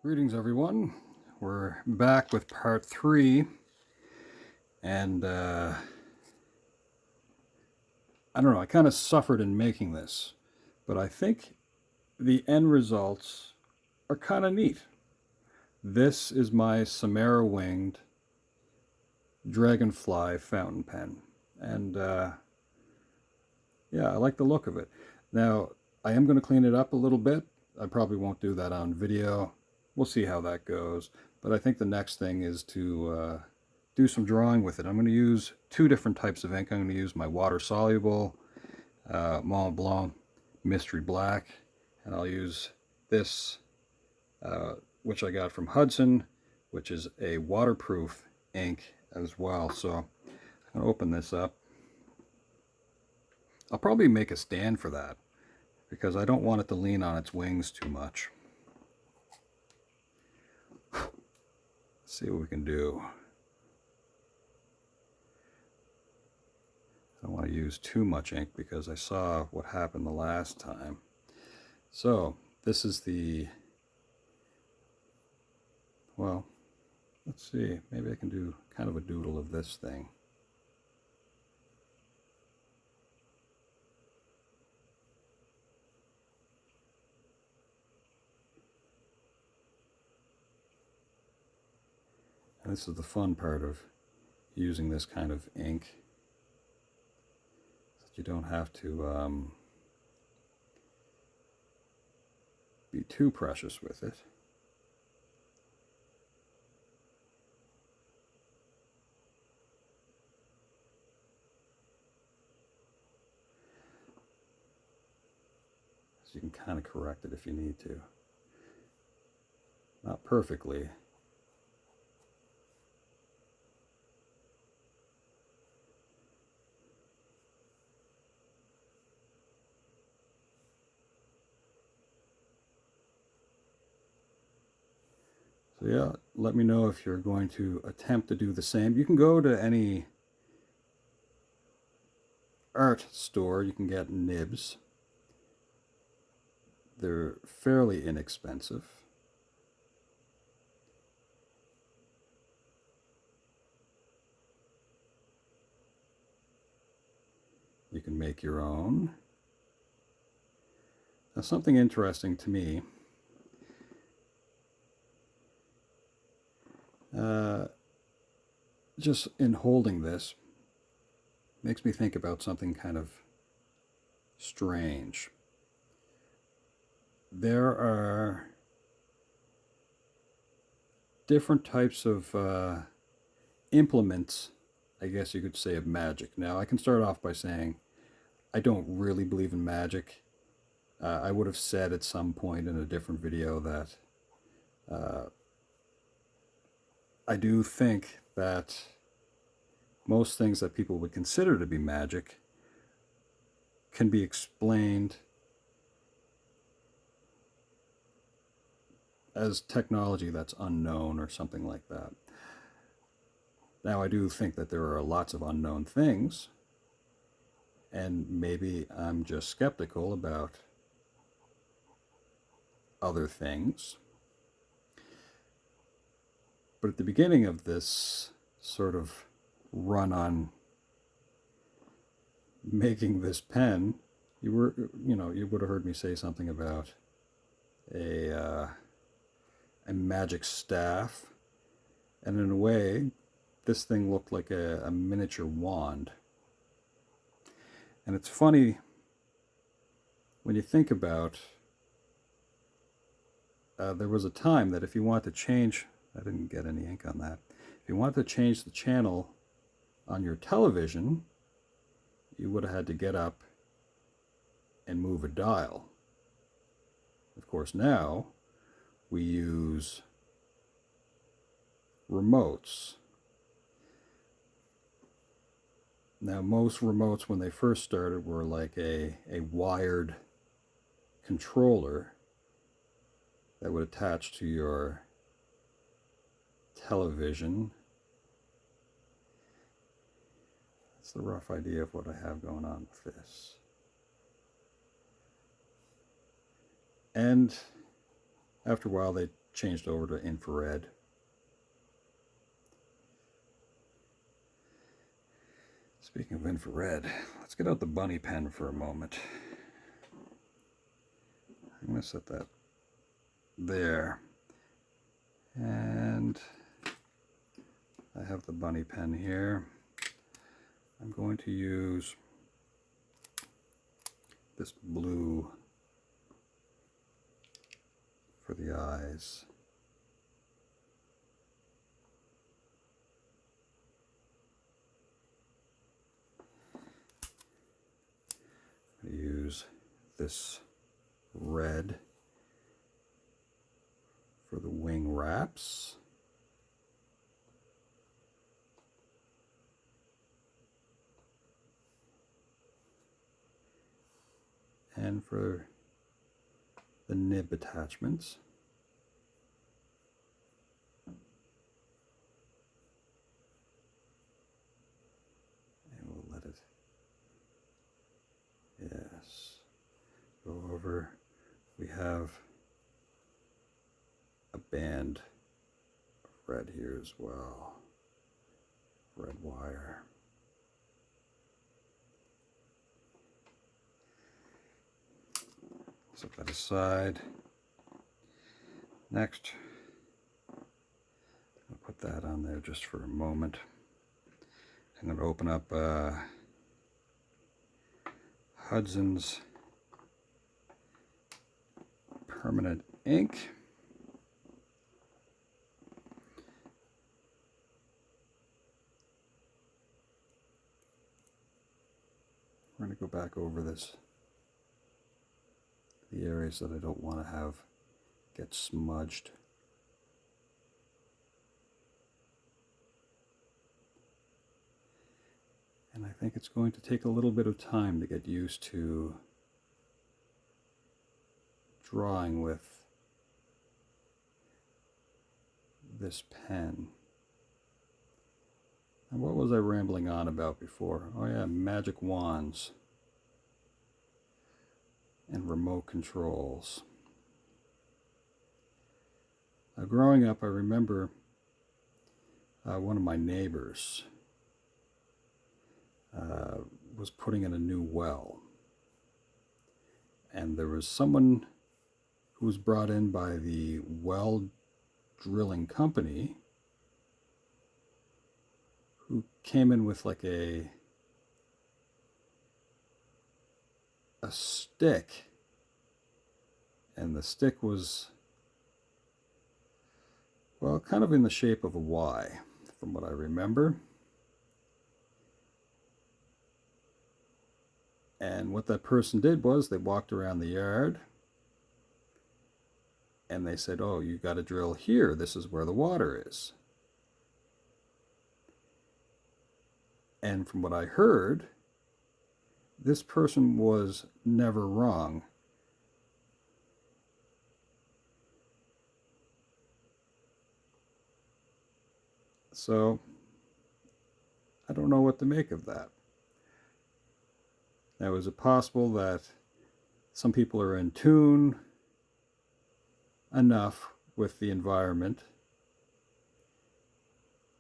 Greetings everyone, we're back with part 3, and I don't know, I kind of suffered in making this, but I think the end results are kind of neat. This is my Samara winged Dragonfly fountain pen, and yeah, I like the look of it. Now, I am going to clean it up a little bit. I probably won't do that on video. We'll see how that goes. But I think the next thing is to do some drawing with it. I'm going to use two different types of ink. I'm going to use my water-soluble Mont Blanc Mystery Black, and I'll use this, which I got from Hudson, which is a waterproof ink as well. So I'm going to open this up. I'll probably make a stand for that, because I don't want it to lean on its wings too much. Let's see what we can do. I don't want to use too much ink because I saw what happened the last time. So this is the, well, let's see, maybe I can do kind of a doodle of this thing. And this is the fun part of using this kind of ink, so that you don't have to be too precious with it. So you can kind of correct it if you need to. Not perfectly. So yeah, let me know if you're going to attempt to do the same. You can go to any art store, you can get nibs. They're fairly inexpensive. You can make your own. Now, something interesting to me, just in holding this, makes me think about something kind of strange. There are different types of implements, I guess you could say, of magic. Now, I can start off by saying I don't really believe in magic. I would have said at some point in a different video that I do think that most things that people would consider to be magic can be explained as technology that's unknown or something like that. Now, I do think that there are lots of unknown things, and maybe I'm just skeptical about other things. But at the beginning of this sort of run on making this pen, you would have heard me say something about a magic staff, and in a way, this thing looked like a miniature wand. And it's funny when you think about, there was a time that if you want to change, I didn't get any ink on that, if you want to change the channel on your television, you would have had to get up and move a dial. Of course, now we use remotes. Now, most remotes when they first started were like a wired controller that would attach to your television. That's the rough idea of what I have going on with this. And after a while they changed over to infrared. Speaking of infrared, let's get out the bunny pen for a moment. I'm going to set that there. And I have the bunny pen here. I'm going to use this blue for the eyes. I'm going to use this red for the wing wraps. And for the nib attachments. And we'll let it, yes, go over. We have a band of red here as well, red wire. Set that aside. Next, I'll put that on there just for a moment. I'm going to open up Hudson's permanent ink. We're going to go back over this, the areas that I don't want to have get smudged. And I think it's going to take a little bit of time to get used to drawing with this pen. And what was I rambling on about before? Oh yeah, magic wands and remote controls. Now, growing up, I remember one of my neighbors was putting in a new well, and there was someone who was brought in by the well drilling company who came in with like a stick, and the stick was, well, kind of in the shape of a Y, from what I remember. And what that person did was they walked around the yard and they said, oh, you got to drill here. This is where the water is. And from what I heard, this person was never wrong. So I don't know what to make of that. Now, is it possible that some people are in tune enough with the environment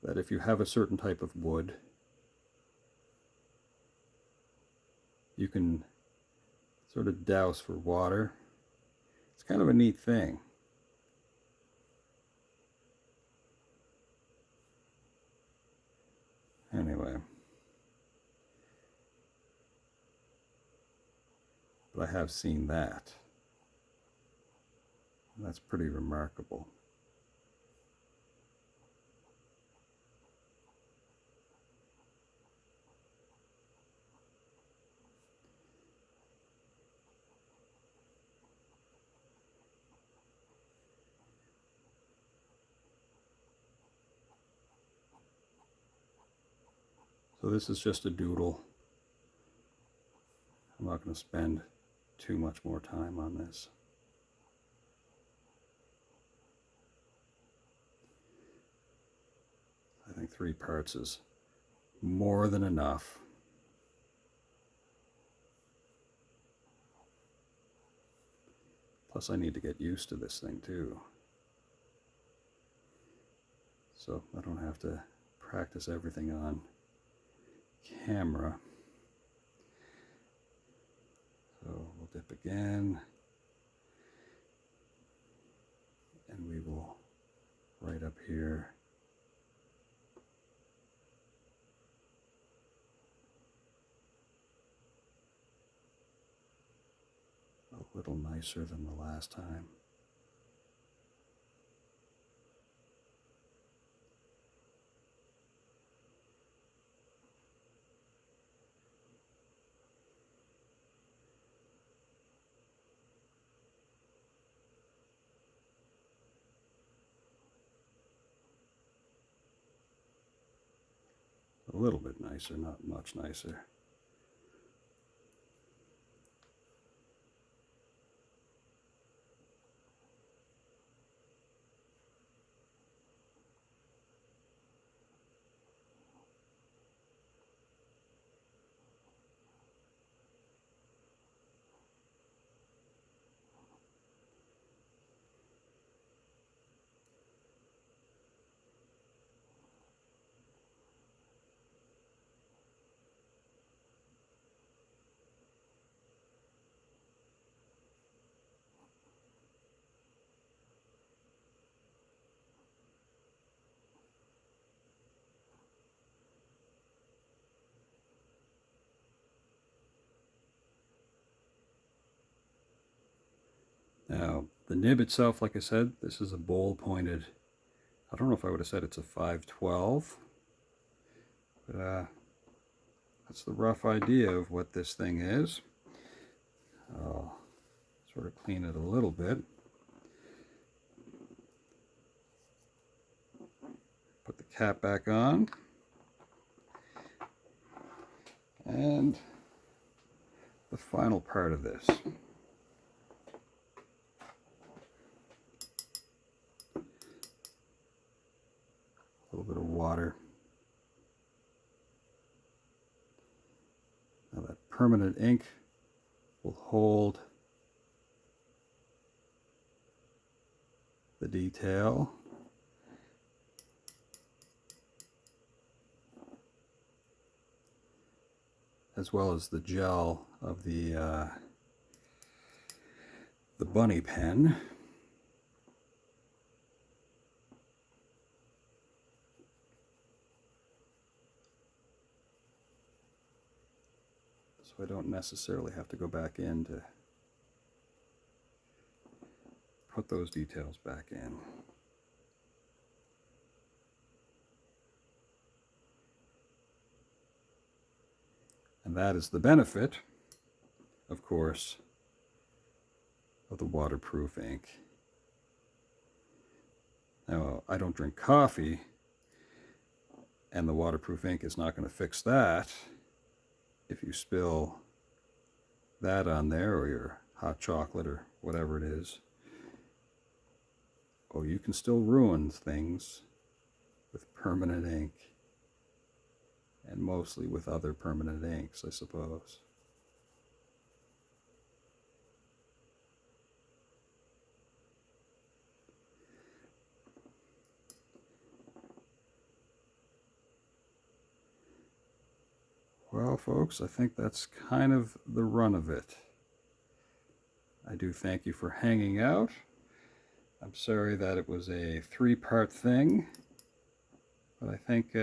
that if you have a certain type of wood, you can sort of douse for water? It's kind of a neat thing. Anyway. But I have seen that. That's pretty remarkable. So this is just a doodle. I'm not going to spend too much more time on this. I think 3 parts is more than enough. Plus I need to get used to this thing too. so I don't have to practice everything on camera. So we'll dip again, and we will right up here a little nicer than the last time. A little bit nicer, not much nicer. Now, the nib itself, like I said, this is a bowl pointed. I don't know if I would have said it's a 512, but that's the rough idea of what this thing is. I'll sort of clean it a little bit. Put the cap back on. And the final part of this. A little bit of water. Now that permanent ink will hold the detail. As well as the gel of the bunny pen. So I don't necessarily have to go back in to put those details back in. And that is the benefit, of course, of the waterproof ink. Now, I don't drink coffee, and the waterproof ink is not going to fix that. If you spill that on there, or your hot chocolate, or whatever it is, oh, you can still ruin things with permanent ink. And mostly with other permanent inks, I suppose. Well, folks, I think that's kind of the run of it. I do thank you for hanging out. I'm sorry that it was a 3-part thing, but I think,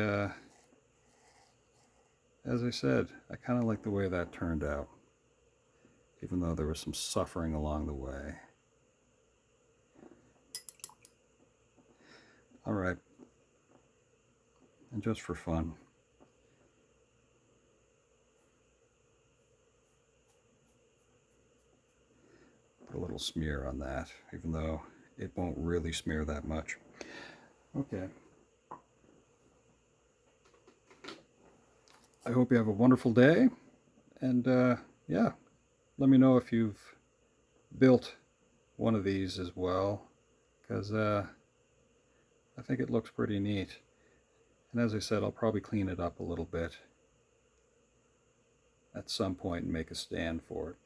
as I said, I kind of like the way that turned out, even though there was some suffering along the way. All right, and just for fun, put a little smear on that, even though it won't really smear that much. Okay. I hope you have a wonderful day, and yeah, let me know if you've built one of these as well, because I think it looks pretty neat. And as I said, I'll probably clean it up a little bit at some point and make a stand for it.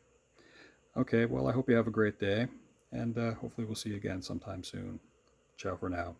Okay, well, I hope you have a great day, and hopefully we'll see you again sometime soon. Ciao for now.